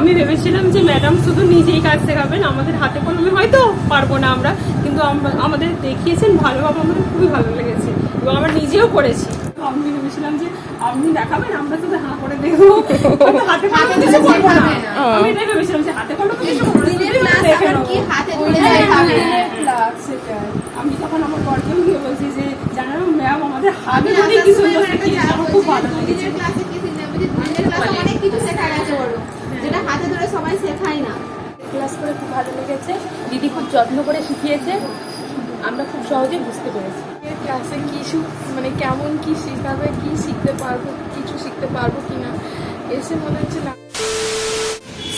আমি ভেবেছিলাম যে ম্যাডাম শুধু নিজেই কাজ শেখাবেন, আমাদের হাতে কলমে হয়তো পারবো না আমরা, কিন্তু আমাদের দেখিয়েছেন ভালোভাবে, আমাদের খুবই ভালো লেগেছে এবং আমরা নিজেও করেছি। আমি ভেবেছিলাম যে আপনি দেখাবেন, আমরা শুধু হাঁ করে দেখবো, হাতে কলমে কিছু করবো না। আমি এটাই ভেবেছিলাম যে হাতে কলমে কিছু করবো না, আমি তখন আমার বরকেও গিয়ে বলছি যে জানানো ম্যাম আমাদের হাতে ধরে কি সুন্দর শিখিয়েছে, আমার খুব ভালো লেগেছে। অনেক কিছু শেখা গেছে ওর, যেটা হাতে ধরে সবাই শেখায় না। ক্লাস করে খুব ভালো লেগেছে, দিদি খুব যত্ন করে শিখিয়েছে, আমরা খুব সহজে বুঝতে পেরেছি। ক্লাসে কিছু মানে কেমন কি শেখাবে, কি শিখতে পারবো, কিছু শিখতে পারবো কিনা, এসে মনে হচ্ছে না।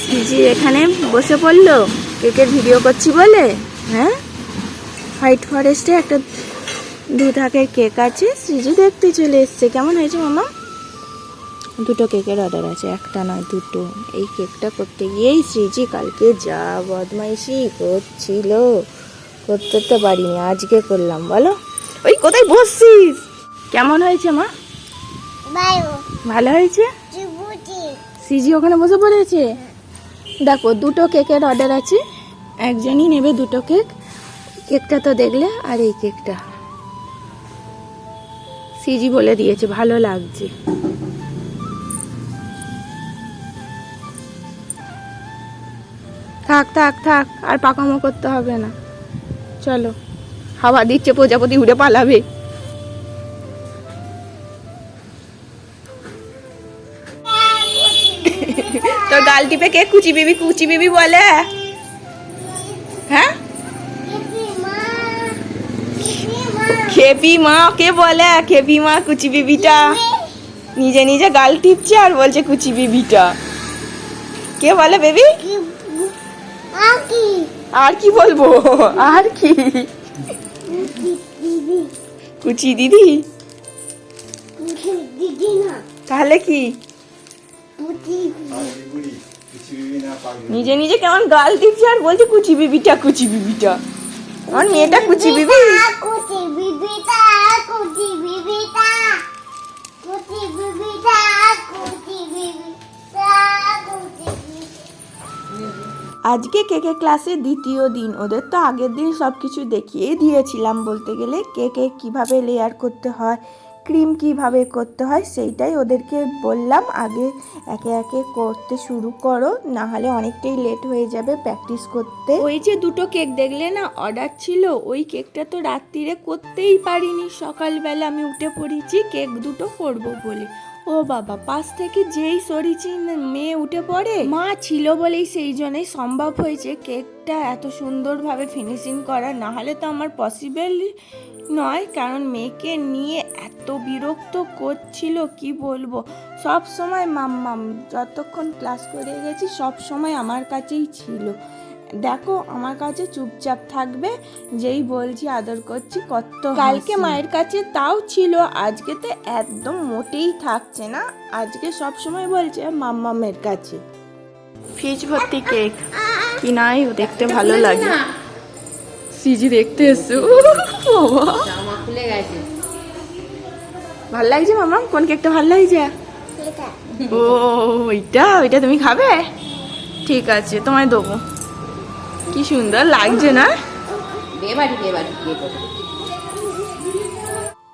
সিজি এখানে বসে পড়লো কেকের ভিডিও করছি বলে। হ্যাঁ, হোয়াইট ফরেস্টে একটা 2 ধাকের কেক আছে, সিজি দেখতে চলে এসছে। কেমন হয়েছে মামা? 2টো কেকের অর্ডার আছে, একটা নয় 2টো। এই কেকটা করতে গিয়েই সিজি কালকে যা বদমাইশি করছিল, করতে তো পারিনি, আজকে করলাম। বলো, ওই কোথায় বসছিস? কেমন হয়েছে মা? ভালো হয়েছে। সিজি ওখানে বসে পড়েছে। দেখো 2টো কেকের অর্ডার আছে, একজনই নেবে 2টো কেক। কেকটা তো দেখলে, আর এই কেকটা সিজি বলে দিয়েছে ভালো লাগছে। থাক থাক থাক, আর পাকামো করতে হবে না, চলো। হাওয়া দিচ্ছে, প্রজাপতি উড়ে পালাবে। তো গাল টিপে কে কুচি বিবি বলে? হ্যাঁ, খেপি মা কে বলে? খেপি মা কুচি বিবিটা নিজে নিজে গাল টিপছে আর বলছে কুচি বিবিটা। কে বলে বেবি? আর কি বলবো, আর কি? কুচি দিদি? তাহলে কি? নিজে নিজে কেমন গাল টিপছে আর বলছে কুচি বিবিটা। আমার মেয়েটা কুচি বিবি। আজকে কেকের ক্লাসে 2য় দিন। ওদের তো আগের দিন সব কিছু দেখিয়ে দিয়েছিলাম বলতে গেলে। কেকে কিভাবে লেয়ার করতে হয়, ক্রিম কিভাবে করতে হয়, সেইটাই ওদেরকে বললাম। আগে একে একে করতে শুরু করো, না হলে অনেকটাই লেট হয়ে যাবে প্র্যাকটিস করতে। ওই যে 2টো কেক দেখলে না, অর্ডার ছিল, ওই কেকটা তো রাত্রিরে করতেই পারিনি। সকালবেলা আমি উঠে পড়েছি কেক 2টো করবো বলে। ও বাবা, পাশ থেকে যেই সরিয়েছি মেয়ে উঠে পড়ে। মা ছিল বলেই সেই জন্যই সম্ভব হয়েছে কেকটা এত সুন্দরভাবে ফিনিশিং করা, না হলে তো আমার পসিবল নয়। কারণ মেয়েকে নিয়ে এত বিরক্ত করছিল কি বলবো। সব সময় মাম্মাম, যতক্ষণ ক্লাস করে গেছি সব সময় আমার কাছেই ছিল। দেখো আমার কাছে চুপচাপ থাকবে, যেই বলছি আদর করছি কত। কালকে মায়ের কাছে তাও ছিল, আজকে তো একদম মোটেই থাকছে না। আজকে সব সময় বলছে মাম্মামের কাছে। ফ্রিজ ভর্তি কেক কি নাই, দেখতে ভালো লাগে। সিজি দেখতে এসো, ভাল লাগছে মাম্মাম? কোন কেকটা ভাল লাগছে? ও ওইটা তুমি খাবে? ঠিক আছে, তোমায় দেবো। কি সুন্দর লাগছে না?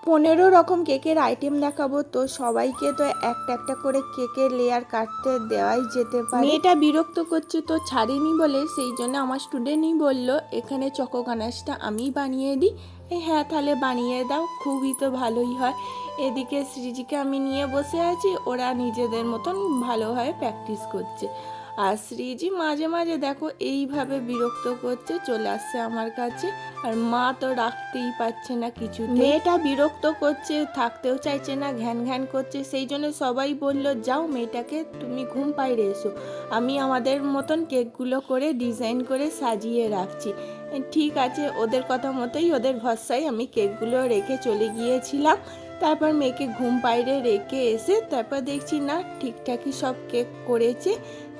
15 রকম কেকের আইটেম দেখাবো, তো সবাইকে তো একটা একটা করে কেকের লেয়ার কাটতে দেওয়াই যেতে পারে। মেয়েটা বিরক্ত করছে তো ছাড়িনি বলে, সেই জন্য আমার স্টুডেন্টই বললো এখানে চকো গানাশটা আমি বানিয়ে দিই। হ্যাঁ তাহলে বানিয়ে দাও, খুবই তো ভালোই হয়। এদিকে সৃজিকে আমি নিয়ে বসে আছি, ওরা নিজেদের মতন ভালোভাবে প্র্যাকটিস করছে। আর সৃজি মাঝে মাঝে দেখো এইভাবে বিরক্ত করছে, চলে আসছে আমার কাছে। আর মা তো রাখতেই পারছে না কিছু। মেয়েটা বিরক্ত করছে, থাকতেও চাইছে না, ঘ্যান ঘ্যান করছে। সেই জন্য সবাই বলল যাও মেয়েটাকে তুমি ঘুম পাড়িয়ে এসো, আমি আমাদের মতন কেকগুলো করে ডিজাইন করে সাজিয়ে রাখছি। ঠিক আছে, ওদের কথা মতোই, ওদের ভরসায় আমি কেকগুলো রেখে চলে গিয়েছিলাম। তারপর মেয়েকে ঘুম পাড়িয়ে রেখে এসে তারপর দেখছি না ঠিকঠাকই সব কেক করেছে।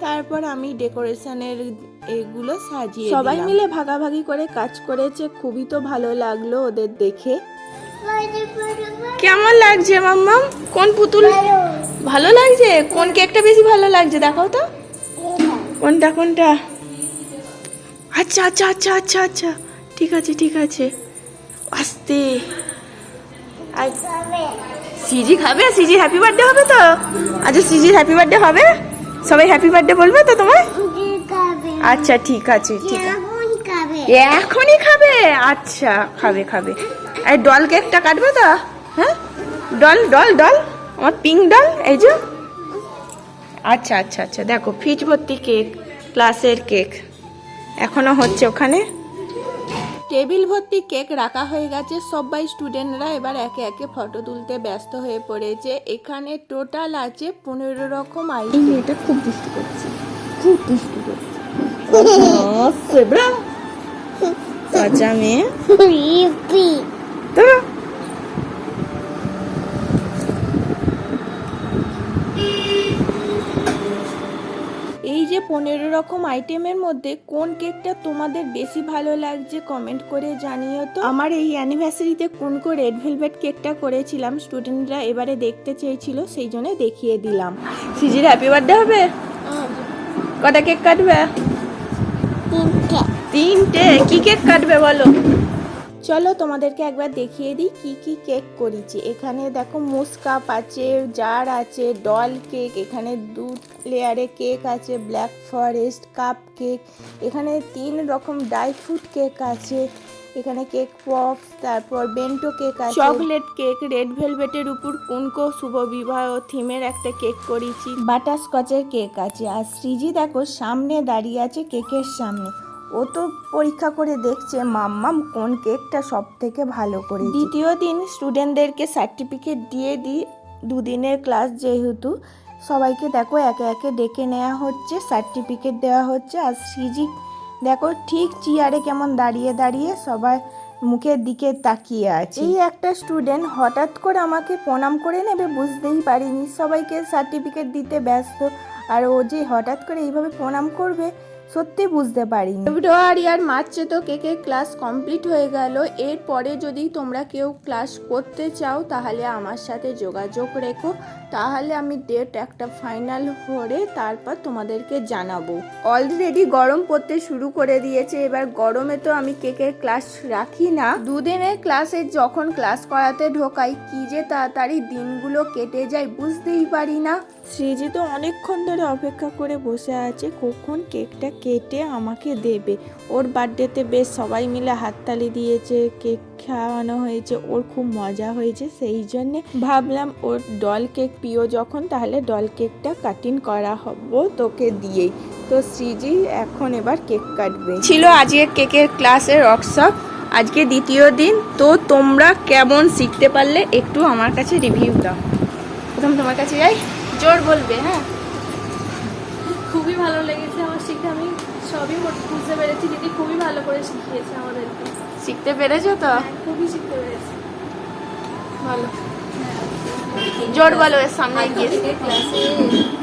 তারপর আমি ডেকোরেশনের এগুলো সাজিয়ে সবাই মিলে ভাগাভাগি করে কাজ করেছে। খুবই তো ভালো লাগলো ওদের দেখে। কেমন লাগছে মাম্মাম? কোন পুতুল ভালো লাগছে? কোন কেকটা বেশি ভালো লাগছে দেখাও তো। কোনটা কোনটা? আচ্ছা আচ্ছা আচ্ছা আচ্ছা আচ্ছা, ঠিক আছে ঠিক আছে, আস্তে। সিজি খাবে? সিজির হ্যাপি বার্থডে হবে তো? আচ্ছা সিজির হ্যাপি বার্থডে হবে, সবাই হ্যাপি বার্থডে বলবে তো তোমায়? আচ্ছা ঠিক আছে ঠিক আছে, এখনই খাবে? আচ্ছা খাবে খাবে। আর ডল কেকটা কাটবে তো? হ্যাঁ ডল ডল ডল, আমার পিঙ্ক ডল, এই যে। আচ্ছা আচ্ছা আচ্ছা, দেখো ফ্রিজ ভর্তি কেক, ক্লাসের কেক এখনো হচ্ছে ওখানে। টেবিল ভর্তি কেক রাখা হয়ে গেছে, সবাই স্টুডেন্টরা এবার একে একে ফটো তুলতে ব্যস্ত হয়ে পড়েছে। এখানে টোটাল আছে 15 রকম আইটেম। এটা খুব দুষ্টু করছে, খুব দুষ্টু করছে। বাচ্চা মেয়ে তো। এই যে 15 রকম আইটেমের মধ্যে কোন কেকটা তোমাদের বেশি ভালো লাগছে কমেন্ট করে জানিও তো। আমার এই অ্যানিভার্সারিতে কোন রেড ভেলভেট কেকটা করেছিলাম, স্টুডেন্টরা এবারে দেখতে চেয়েছিল, সেই জন্য দেখিয়ে দিলাম। সিজির হ্যাপি বার্থডে হবে? কটা কেক কাটবে? তিনটে। কি কেক কাটবে বলো? চলো তোমাদেরকে একবার দেখিয়ে দিই কি কি কেক করেছি। এখানে দেখো মুস কাপ আছে, জার আছে, ডল কেক, এখানে 2 লেয়ারে কেক আছে, ব্ল্যাক ফরেস্ট কাপ কেক, এখানে 3 রকম ড্রাই ফ্রুট কেক আছে, এখানে কেক পপস, তারপর বেন্টো কেক আছে, চকলেট কেক, রেড ভেলভেটের উপর কুনকো শুভ বিবাহ থিমের একটা কেক করেছি, বাটারস্কচের কেক আছে। আর শ্রীজি দেখো সামনে দাঁড়িয়ে আছে কেকের সামনে, ও তো পরীক্ষা করে দেখছে মাম্মাম কোন কেকটা সব থেকে ভালো করে। দ্বিতীয় দিন স্টুডেন্টদেরকে সার্টিফিকেট দিয়ে দিই, 2 দিনের ক্লাস যেহেতু সবাইকে দেখো একে একে ডেকে নেওয়া হচ্ছে, সার্টিফিকেট দেওয়া হচ্ছে। আর সিজি দেখো ঠিক চেয়ারে কেমন দাঁড়িয়ে দাঁড়িয়ে সবাই মুখের দিকে তাকিয়ে আছে। এই একটা স্টুডেন্ট হঠাৎ করে আমাকে প্রণাম করে নেবে বুঝতেই পারিনি, সবাইকে সার্টিফিকেট দিতে ব্যস্ত, আর ও যে হঠাৎ করে এইভাবে প্রণাম করবে সত্যি বুঝতে পারিনি। ফেব্রুয়ারি আর মার্চে তো কেকের ক্লাস কমপ্লিট হয়ে গেল। এরপরে যদি তোমরা কেউ ক্লাস করতে চাও তাহলে আমার সাথে যোগাযোগ রেখো, তাহলে আমি ডেট একটা ফাইনাল করে তারপর তোমাদেরকে জানাবো। অলরেডি গরম পড়তে শুরু করে দিয়েছে, এবার গরমে তো আমি কেকের ক্লাস রাখি না। 2 দিনের ক্লাসে যখন ক্লাস করাতে ঢোকাই কি যে তাড়াতাড়ি দিনগুলো কেটে যায় বুঝতেই পারি না। শ্রীজি তো অনেকক্ষণ ধরে অপেক্ষা করে বসে আছে কখন কেকটা কেটে আমাকে দেবে। ওর বার্থডেতে বেশ সবাই মিলে হাততালি দিয়েছে, কেক খাওয়ানো হয়েছে, ওর খুব মজা হয়েছে, সেই জন্যে ভাবলাম ওর ডল কেক প্রিয় যখন তাহলে ডল কেকটা কাটিং করা হবো তোকে দিয়েই। তো শ্রীজি এখন এবার কেক কাটবে। ছিল আজকে কেকের ক্লাসের ওয়ার্কশপ, আজকে দ্বিতীয় দিন। তো তোমরা কেমন শিখতে পারলে একটু আমার কাছে রিভিউ দাও। প্রথম তোমার কাছে যাই, জোর বলবে। হ্যাঁ খুবই ভালো লেগেছে আমার শিখে, আমি সবই বুঝতে পেরেছি, দিদি খুবই ভালো করে শিখিয়েছে আমাদেরকে। শিখতে পেরেছো তো? খুবই শিখতে পেরেছি। ভালো, জোর বলো এর সামনে গিয়ে। ক্লাসে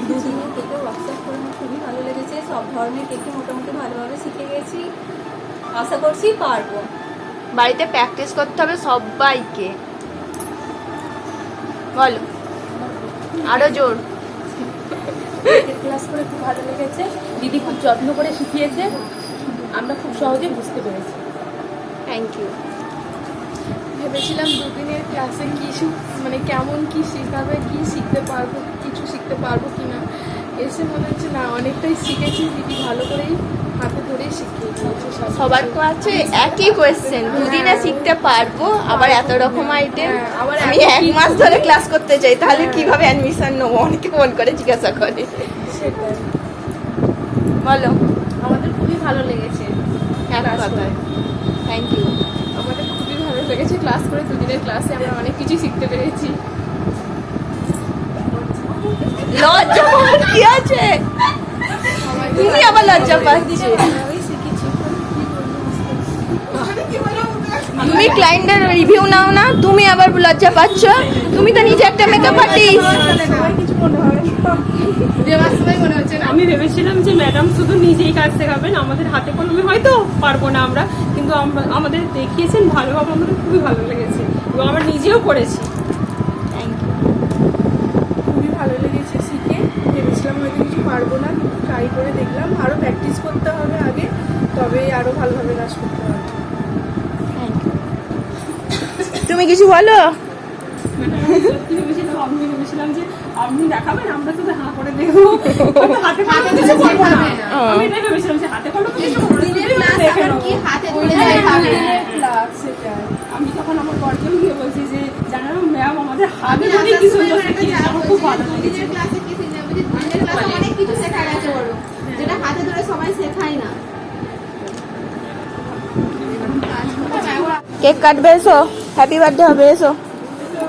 2 দিনের কেকের ওয়ার্কশপ করে আমার খুবই ভালো লেগেছে, সব ধরনের কেকে মোটামুটি ভালোভাবে শিখে গেছি, আশা করছি পারবো। বাড়িতে প্র্যাকটিস করতে হবে সবাইকে, বলো আরো জোর। কেকের ক্লাস করে খুব ভালো লেগেছে, দিদি খুব যত্ন করে শিখিয়েছে, আমরা খুব সহজে বুঝতে পেরেছি। Thank you. ভেবেছিলাম 2 দিনের ক্লাসে মানে কেমন কি শেখাবে, কি শিখতে পারবো, কিছু শিখতে পারবো কিনা, এসে মনে হচ্ছে না অনেকটাই শিখেছি, দিদি ভালো করেই হাতে ধরেই শিখিয়েছে। সবার কাছে একই কোয়েশ্চেন, 2 দিনে শিখতে পারবো, আবার এত রকম আইটেম, আবার আমি 1 মাস ধরে ক্লাস করতে চাই, তাহলে কিভাবে অ্যাডমিশন নেবো? অনেকে ফোন করে জিজ্ঞাসা করে। সেটাই, বলো। আমাদের খুবই ভালো লেগেছে ক্লাস করে। Thank you. আমাদের খুবই ভালো লেগেছে ক্লাস করে, 2 দিনের ক্লাসে আমরা অনেক কিছু শিখতে পেরেছি। লজ্জা পাওয়ার কি আছে? তুমি আবার লজ্জা পাচ্ছো? তুমি ক্লায়েন্টের রিভিউ নাও না, তুমি আবার লজ্জা পাচ্ছ? তুমি তো নিজে একটা মেকআপ আর্টিস্ট। দেওয়ার সময় মনে হচ্ছে না আমি ভেবেছিলাম যে ম্যাডাম শুধু নিজেই কাজ শেখাবেন, আমাদের হাতে কলমে হয়তো পারবো না আমরা, কিন্তু আমাদের দেখিয়েছেন ভালোভাবে, আমাদের খুবই ভালো লেগেছে এবং আমরা নিজেও করেছি। Thank you. খুবই ভালো লেগেছে শিখে, ভেবেছিলাম হয়তো কিছু পারবো না, ট্রাই করে দেখলাম আরও প্র্যাকটিস করতে হবে আগে, তবে আরও ভালোভাবে নাচ করতে হবে। তুমি কিছু বলো। মানে আমি সত্যি ভেবেছিলাম, আমি ভেবেছিলাম যে আপনি দেখাবেন, আমরা শুধু হাঁ করে দেখবো, হয়তো হাতে কলমে কিছু করবো না। আমি এটাই ভেবেছিলাম যে হাতে কলমে কিছু করবো না, দিনের শুধু ক্লাস দেখে আবার নেবো। কি হাতে তুলে দেখাবে? ক্লাস সেটাই। আমি তখন আমার বরকেও গিয়ে বলছি যে জানো ম্যাম আমাদের হাতে আমি ধরে আসার কি সময় সুন্দর আমার একটা শিখিয়েছে, যা আমার খুব ভালো বলছে, লেগেছে। দিনের ক্লাসে কি শিখলে? বলছি, দিনের ক্লাসে অনেক কিছু শেখা গেছে ওরও, যেটা হাতে ধরে সবাই শেখায় না। কেক কাটবে, এসো, হ্যাপি বার্থডে হবে, এসো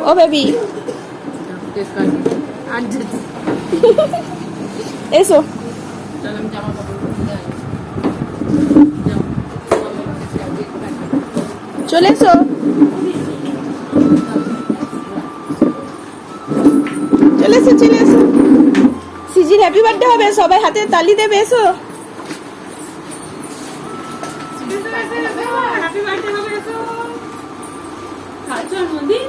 ও বেবি, এসো। চলে এসো, চলে এসো, চলে এসো। সিজির হ্যাপি বার্থডে হবে, সবাই হাতে তালি দেবে, এসো। হ্যাপি বার্থডে হবে, এসো। কাল জন্মদিন।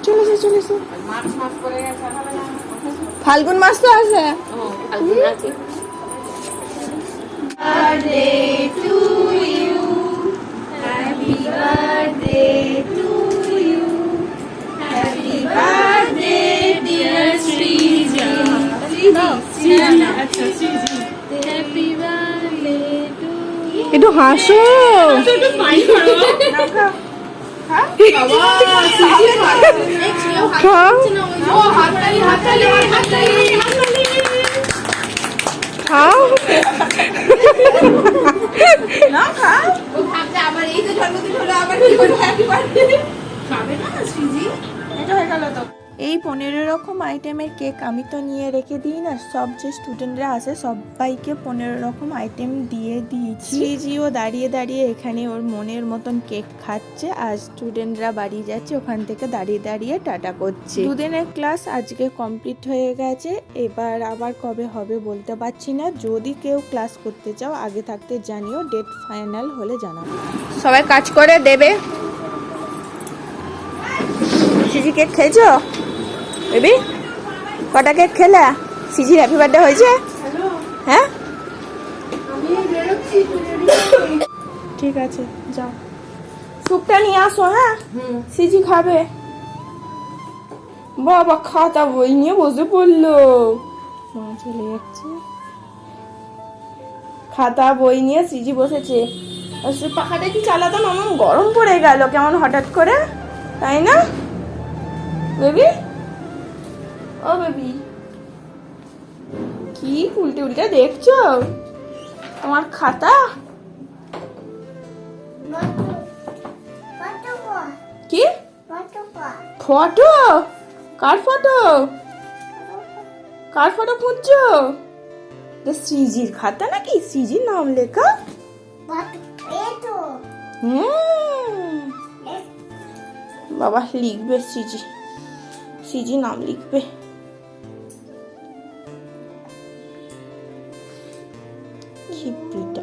চলে এসো, চলে এসো। ফাল্গুন মাস তো আছে। আচ্ছা, শ্রীজি। একটু হাসো। একটু smile করো। খাও, খাও। ও ভাবছে আবার এই তো জন্মদিন হলো, আবার কি করবো হ্যাপি বার্থডে খাবে না শ্রীজি? এটা হয়ে গেল তো। এই 15 রকম আইটেমের কেক আমি তো নিয়ে রেখে দিই না, সব যে স্টুডেন্টরা আসে সবাইকে 15 রকম আইটেম দিয়ে দিয়েছি। শ্রীজিও দাঁড়িয়ে দাঁড়িয়ে এখানে ওর মনের মতন কেক খাচ্ছে, আর স্টুডেন্টরা বাড়ি যাচ্ছে, ওখান থেকে দাঁড়িয়ে দাঁড়িয়ে টাটা করছে। দুদিনের ক্লাস আজকে কমপ্লিট হয়ে গেছে, এবার আবার কবে হবে বলতে পারছি না। যদি কেউ ক্লাস করতে চাও আগে থাকতে জানিও, ডেট ফাইনাল হলে জানাবো। সবাই কাজ করে দেবে। সিজি কেক খেয়েছো বেবি? কটা কেক খেলা? সিজির হ্যাপি বার্থডে হয়েছে? হ্যাঁ, ঠিক আছে, যাও স্যুপটা নিয়ে আসো। হ্যাঁ, সিজি খাবে। বাবা খাতা বই নিয়ে বসে পড়লো, মা চলে যাচ্ছে। খাতা বই নিয়ে সিজি বসেছে। আর সে পাখাটা কি চালাতাম, আমার গরম পড়ে গেল কেমন হঠাৎ করে, তাই না বেবি? ও বেবি, কি উল্টে উল্টে দেখছো আমার খাতা? কি ফটো? কার ফটো? কার ফটো খুঁজছো? সিজির খাতা নাকি? সিজির নাম লেখা? বাবা লিখবে সিজি, সিজি নাম লিখবে। খিপিটা